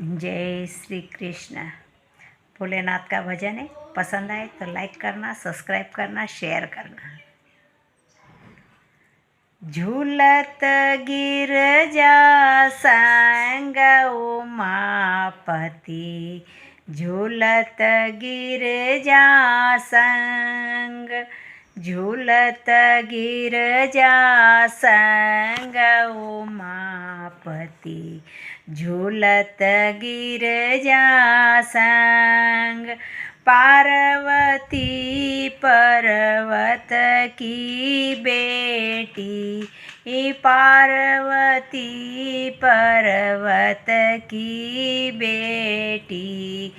जय श्री कृष्ण। भोलेनाथ का भजन है, पसंद आए तो लाइक करना, सब्सक्राइब करना, शेयर करना। झूलत गिरजा संग उमापति, झूलत गिरजा संग, झूलत गिरजा संग उमापति, झूलत गिरजा संग। पार्वती पर्वत की बेटी, पार्वती पर्वत की बेटी,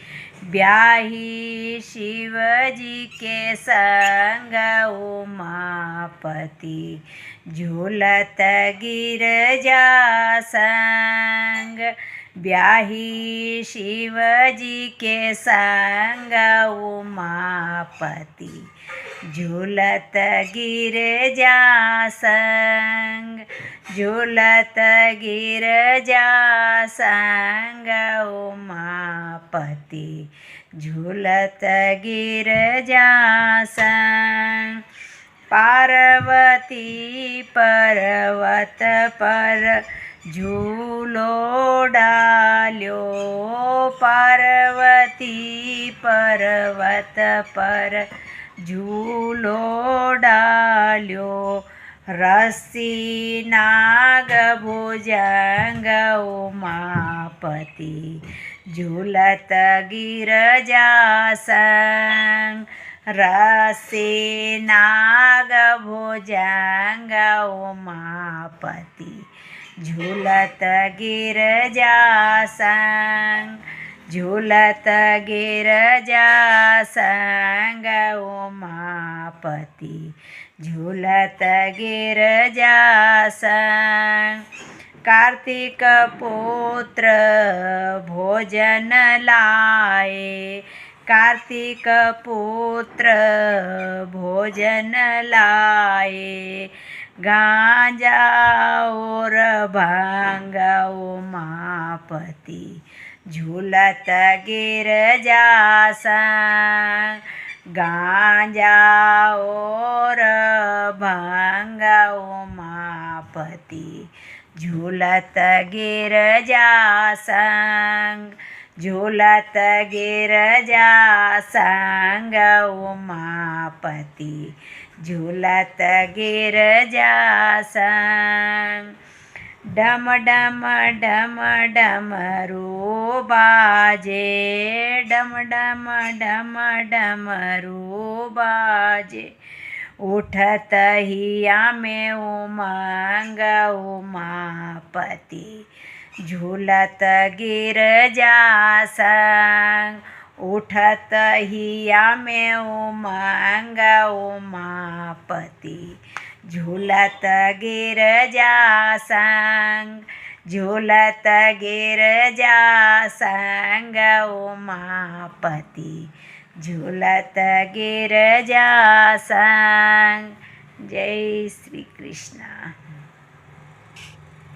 ब्याही शिवजी के संग उमापति, झूलत गिरजा संग। ब्याही शिवजी के संग उमापति, झूलत गिरजा संग, झूलत गिरजा संग उमापति, झूलत गिरजा संग। पार्वती पर्वत पर झूलो डाल्यो, पार्वती पर्वत पर झूलो डाल्यो, रस्सी नाग भुजंग उमापति, झूलत गिरजा संग। रस्सी नाग भुजंग उमापति, झूलत गिरजा संग, झूलत गिरजा संग उमापति, झूलत गिरजा संग। कार्तिक पुत्र भोजन लाए, कार्तिक पुत्र भोजन लाए, गांजा और भांग उमापति, झूलत गिरजा संग। गांजा और भांग उमापति, झूलत गिरजा संग, झूलत गिरजा संग उमापति, झूलत गिरजा संग। डम डम डम डमरू बाजे, डम डम डम डमरू बाजे, उठत हिया में उमंग उमापति, झूलत गिरजा संग। उठत हिया में उमंग उमापति, झूलत गिरजा संग, झूलत गिरजा संग उमापति, झूलत गिरजा संग। जय श्री कृष्ण।